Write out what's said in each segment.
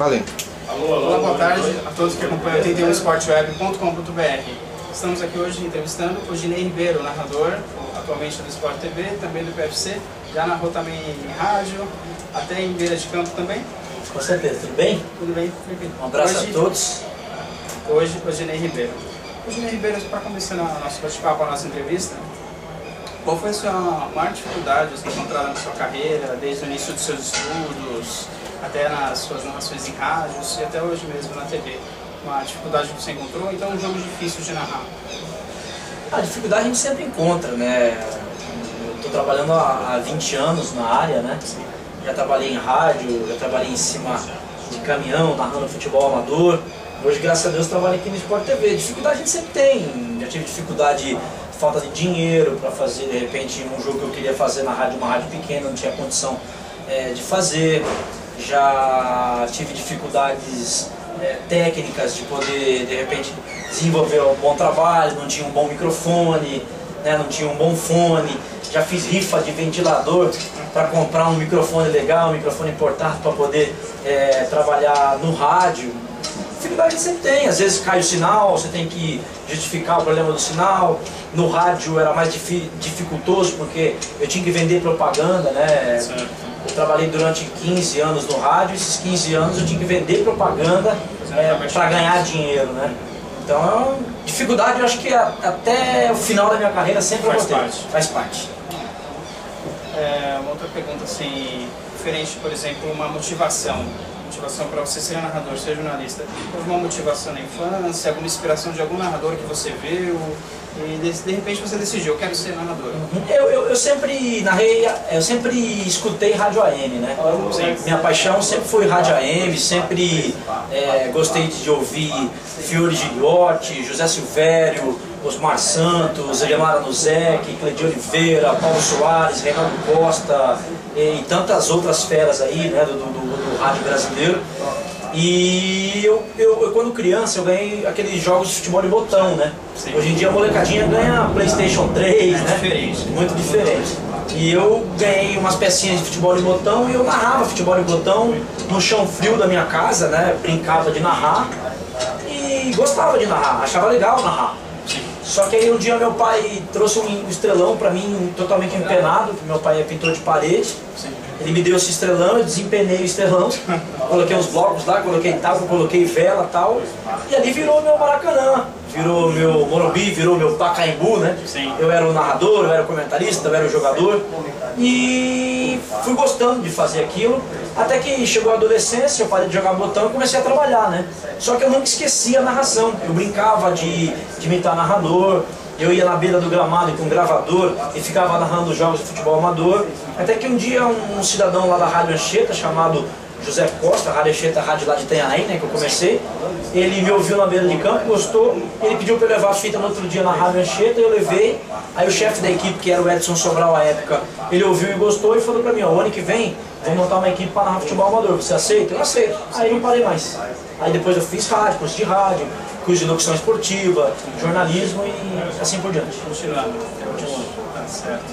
Valeu. Olá, boa tarde a todos que acompanham o 81sportweb.com.br. Estamos aqui hoje entrevistando o Ginei Ribeiro, narrador, atualmente do Sport TV, também do PFC. Já narrou também em rádio, até em beira de campo também. Com certeza, tudo bem? Tudo bem, Um abraço a todos. Hoje, o Ginei Ribeiro. O Ginei Ribeiro, para começar nosso bate-papo, a nossa entrevista, qual foi a sua maior dificuldade encontrada na sua carreira, desde o início dos seus estudos, até nas suas narrações em rádios e até hoje mesmo na TV? Uma dificuldade que você encontrou, então um jogo difícil de narrar? A dificuldade a gente sempre encontra, né? Eu estou trabalhando há 20 anos na área, né? Já trabalhei em rádio, já trabalhei em cima de caminhão, narrando futebol amador. Hoje, graças a Deus, trabalho aqui no Sport TV. Dificuldade a gente sempre tem. Já tive dificuldade, falta de dinheiro para fazer, de repente, um jogo que eu queria fazer na rádio, uma rádio pequena, não tinha condição de fazer. Já tive dificuldades técnicas de poder, de repente, desenvolver um bom trabalho, não tinha um bom microfone, né, não tinha um bom fone. Já fiz rifa de ventilador para comprar um microfone legal, um microfone importado para poder trabalhar no rádio. Dificuldade sempre tem, às vezes cai o sinal, você tem que justificar o problema do sinal. No rádio era mais dificultoso porque eu tinha que vender propaganda, né? Eu trabalhei durante 15 anos no rádio, esses 15 anos eu tinha que vender propaganda para ganhar dinheiro, né? Então, dificuldade eu acho que até o final da minha carreira sempre eu vou ter. Faz parte. Uma outra pergunta assim, diferente, por exemplo, uma motivação para você ser narrador, ser jornalista. Houve uma motivação na infância, alguma inspiração de algum narrador que você viu e de repente você decidiu, eu quero ser narrador? Eu sempre narrei, eu sempre escutei rádio AM, né? Minha paixão sempre foi rádio AM, sempre gostei de ouvir Fiore Giliotti, José Silvério, Osmar Santos, Elemara Nuzek, Cleide Oliveira, Paulo Soares, Reinaldo Costa e tantas outras feras aí, né, do rádio brasileiro. E eu quando criança eu ganhei aqueles jogos de futebol de botão, né? Sim. Hoje em dia a molecadinha ganha PlayStation 3, né? Diferente. Muito diferente. E eu ganhei umas pecinhas de futebol de botão e eu narrava futebol de botão no chão frio da minha casa, né? Brincava de narrar e gostava de narrar, achava legal narrar. Só que aí um dia meu pai trouxe um estrelão pra mim totalmente empenado, que meu pai é pintor de parede. Ele me deu esse estrelão, eu desempenei o estrelão, coloquei uns blocos lá, coloquei tábua, coloquei vela e tal. E ali virou meu Maracanã, virou meu Morumbi, virou meu Pacaembu, né? Sim. Eu era o narrador, eu era o comentarista, eu era o jogador. E fui gostando de fazer aquilo, até que chegou a adolescência, eu parei de jogar botão e comecei a trabalhar, né? Só que eu nunca esquecia a narração, eu brincava de imitar narrador. Eu ia na beira do gramado com um gravador e ficava narrando jogos de futebol amador. Até que um dia um cidadão lá da Rádio Anchieta, chamado José Costa, Rádio Anchieta, rádio lá de Itanhaém, né, que eu comecei, ele me ouviu na beira de campo, gostou, ele pediu para eu levar a fita no outro dia na Rádio Anchieta, eu levei. Aí o chefe da equipe, que era o Edson Sobral à época, ele ouviu e gostou e falou para mim, ó, o ano que vem vou montar uma equipe para narrar futebol amador, você aceita? Eu aceito. Aí não parei mais. Aí depois eu fiz rádio, curso de rádio, curso de locução esportiva, jornalismo e assim por diante. Continuando. Tá certo.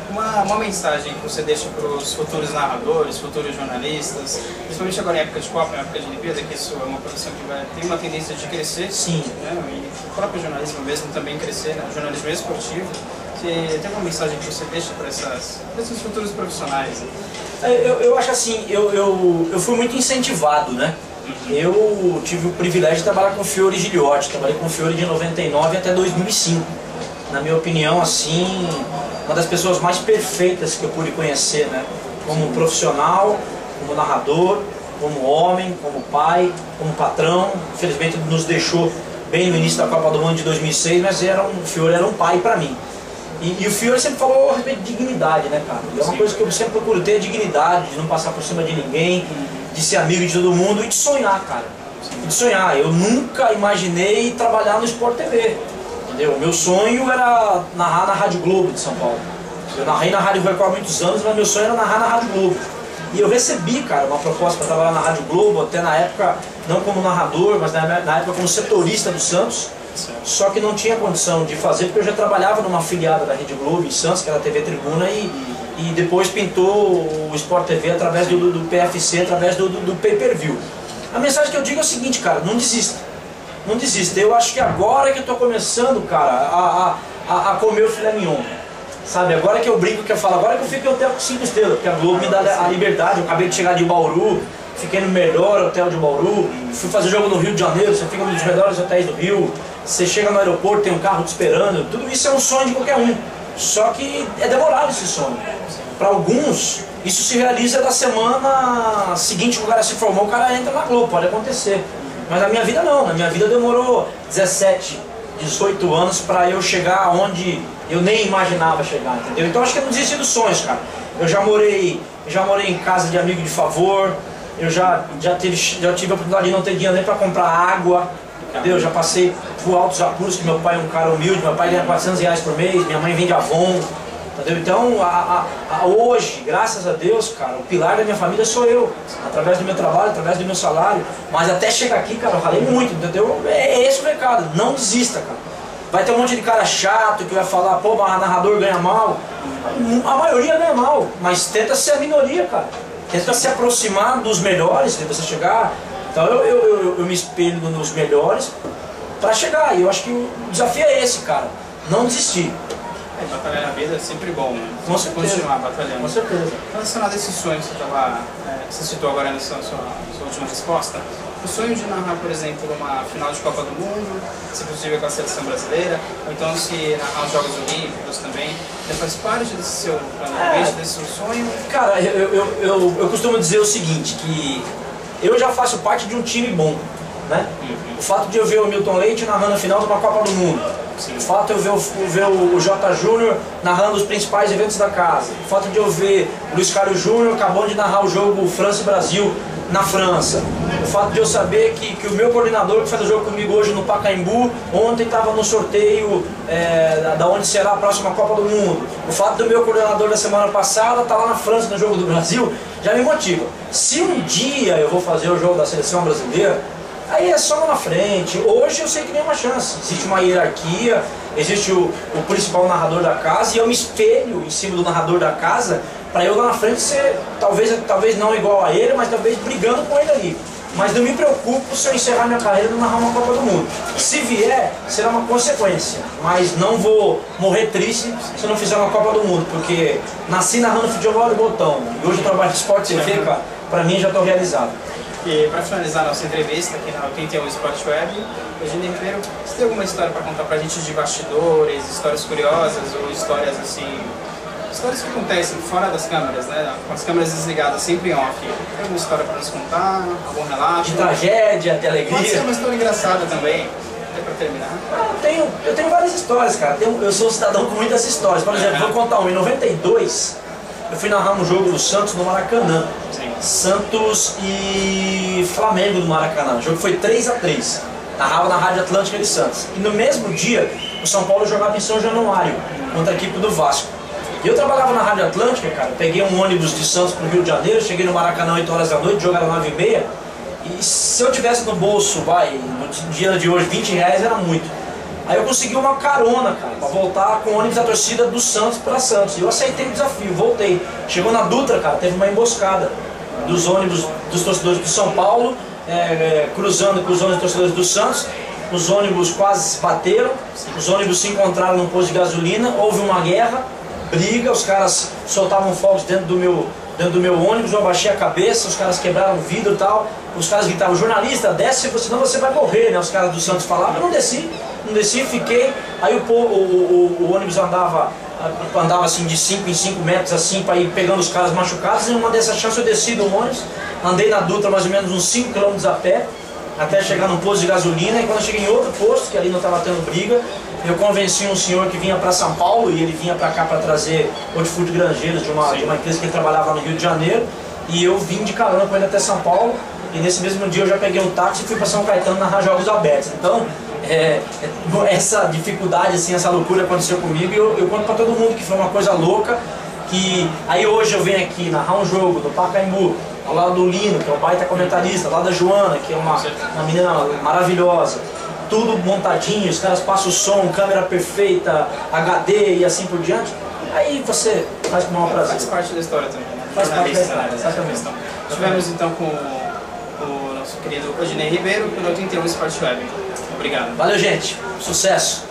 Uma mensagem que você deixa para os futuros narradores, futuros jornalistas, principalmente agora em época de Copa, em época de Olimpíada, que isso é uma profissão que tem uma tendência de crescer. Sim. Né? E o próprio jornalismo mesmo também crescer, né? O jornalismo esportivo. Você tem uma mensagem que você deixa para esses futuros profissionais? Eu acho assim, eu fui muito incentivado, né? Eu tive o privilégio de trabalhar com o Fiore Giliotti, trabalhei com o Fiore de 99 até 2005. Na minha opinião, assim, uma das pessoas mais perfeitas que eu pude conhecer, né? Como profissional, como narrador, como homem, como pai, como patrão. Infelizmente nos deixou bem no início da Copa do Mundo de 2006, mas o Fiore era um pai para mim. E o Fiore sempre falou a respeito de dignidade, né, cara? É uma coisa que eu sempre procuro ter, dignidade, de não passar por cima de ninguém, de ser amigo de todo mundo e de sonhar, cara. De sonhar. Eu nunca imaginei trabalhar no Sport TV, entendeu? O meu sonho era narrar na Rádio Globo de São Paulo. Eu narrei na Rádio Record há muitos anos, mas meu sonho era narrar na Rádio Globo. E eu recebi, cara, uma proposta para trabalhar na Rádio Globo, até na época, não como narrador, mas na época como setorista do Santos. Só que não tinha condição de fazer, porque eu já trabalhava numa afiliada da Rede Globo em Santos, que era a TV Tribuna, e depois pintou o Sport TV através do PFC, através do pay-per-view. A mensagem que eu digo é o seguinte, cara, não desista. Não desista. Eu acho que agora que eu tô começando, cara, a comer o filé mignon. Sabe, agora que eu brinco, que eu falo, agora que eu fico em hotel com 5 estrelas, porque a Globo me dá a liberdade. Eu acabei de chegar de Bauru, fiquei no melhor hotel de Bauru, fui fazer jogo no Rio de Janeiro, você fica nos melhores hotéis do Rio, você chega no aeroporto, tem um carro te esperando, tudo isso é um sonho de qualquer um. Só que é demorado esse sonho. Para alguns, isso se realiza da semana seguinte que o cara se formou, o cara entra na Globo, pode acontecer. Mas na minha vida não, na minha vida demorou 17, 18 anos para eu chegar onde eu nem imaginava chegar, entendeu? Então acho que eu não desisti dos sonhos, cara. Eu já morei em casa de amigo de favor, eu já tive a oportunidade de não ter dinheiro nem para comprar água, entendeu? Eu já passei por altos apuros, que meu pai é um cara humilde, meu pai ganha R$400 por mês, minha mãe vende Avon, entendeu? Então hoje, graças a Deus, cara, o pilar da minha família sou eu, através do meu trabalho, através do meu salário, mas até chegar aqui, cara, eu ralei muito, entendeu? É esse o recado, não desista, cara. Vai ter um monte de cara chato que vai falar, pô, mas narrador ganha mal. A maioria ganha mal, mas tenta ser a minoria, cara. Tenta se aproximar dos melhores, tenta se chegar. Então eu me espelho nos melhores para chegar. E eu acho que o desafio é esse, cara. Não desistir. Batalhar na vida é sempre bom, né? Com certeza. Continuar batalhando. Com certeza. Relacionado a esses sonhos que você citou agora na sua última resposta, o sonho de narrar, por exemplo, uma final de Copa do Mundo, se possível com a seleção brasileira, ou então se narrar os Jogos Olímpicos também, faz parte desse seu planejamento, desse seu sonho? Cara, eu costumo dizer o seguinte, que eu já faço parte de um time bom, né? O fato de eu ver o Milton Leite narrando a final de uma Copa do Mundo, o fato de eu ver o J. Júnior narrando os principais eventos da casa, o fato de eu ver o Luiz Carlos Júnior acabando de narrar o jogo França e Brasil na França, o fato de eu saber que o meu coordenador que faz o jogo comigo hoje no Pacaembu, ontem estava no sorteio da onde será a próxima Copa do Mundo, o fato do meu coordenador da semana passada estar lá na França no jogo do Brasil, já me motiva. Se um dia eu vou fazer o jogo da seleção brasileira, aí é só lá na frente. Hoje eu sei que nem uma chance. Existe uma hierarquia, existe o principal narrador da casa e eu me espelho em cima do narrador da casa para eu lá na frente ser, talvez não igual a ele, mas talvez brigando com ele ali. Mas não me preocupo se eu encerrar minha carreira e narrar uma Copa do Mundo. Se vier, será uma consequência, mas não vou morrer triste se eu não fizer uma Copa do Mundo, porque nasci narrando futebol de botão e hoje eu trabalho de Sport TV, cara, pra mim já estou realizado. E para finalizar a nossa entrevista aqui na 81 Sport Web, Eugênio Ribeiro, você tem alguma história para contar pra gente de bastidores, histórias curiosas ou histórias assim, histórias que acontecem fora das câmeras, né? Com as câmeras desligadas, sempre em off. Tem alguma história para nos contar? Algum relato? De tragédia, de alegria? Pode ser uma história engraçada também, até para terminar. Eu tenho várias histórias, cara. Eu sou um cidadão com muitas histórias. Por exemplo, vou contar uma. Em 92, eu fui narrar um jogo do Santos no Maracanã. Sim. Santos e Flamengo no Maracanã. O jogo foi 3-3. Narrava na Rádio Atlântica de Santos. E no mesmo dia, o São Paulo jogava em São Januário, contra a equipe do Vasco. E eu trabalhava na Rádio Atlântica, cara. Peguei um ônibus de Santos para o Rio de Janeiro, cheguei no Maracanã 8 horas da noite, jogo era 9h30. E se eu tivesse no bolso, no dia de hoje, R$20 era muito. Aí eu consegui uma carona, cara, pra voltar com o ônibus da torcida do Santos para Santos. E eu aceitei o desafio, voltei. Chegou na Dutra, cara, teve uma emboscada dos ônibus dos torcedores do São Paulo, cruzando com os ônibus dos torcedores do Santos. Os ônibus quase se bateram, os ônibus se encontraram num posto de gasolina, houve uma guerra, briga, os caras soltavam fogos dentro do meu ônibus, eu abaixei a cabeça, os caras quebraram o vidro e tal, os caras gritavam, jornalista, desce, senão você vai morrer, né? Os caras do Santos falavam, eu não desci, fiquei, aí o ônibus andava assim de 5 em 5 metros assim, para ir pegando os caras machucados, e numa dessas chances eu desci do ônibus, andei na Dutra mais ou menos uns 5 km a pé, até chegar num posto de gasolina, e quando eu cheguei em outro posto, que ali não estava tendo briga, eu convenci um senhor que vinha para São Paulo, e ele vinha para cá para trazer hortifruti grangeiros de uma empresa que ele trabalhava no Rio de Janeiro, e eu vim de carona com ele até São Paulo, e nesse mesmo dia eu já peguei um táxi e fui para São Caetano narrar jogos abertos. Então, essa dificuldade, assim, essa loucura aconteceu comigo, e eu conto para todo mundo que foi uma coisa louca, que aí hoje eu venho aqui narrar um jogo do Pacaembu, ao lado do Lino, que é um baita comentarista, ao lado da Joana, que é uma menina maravilhosa, tudo montadinho, os caras passam o som, câmera perfeita, HD e assim por diante, aí você faz com o maior prazer. Faz parte da história também, né? Faz parte da história, né? exatamente. Tivemos então com o nosso querido Odinei Ribeiro, piloto Inter Sport Web. Obrigado. Valeu, gente. Sucesso.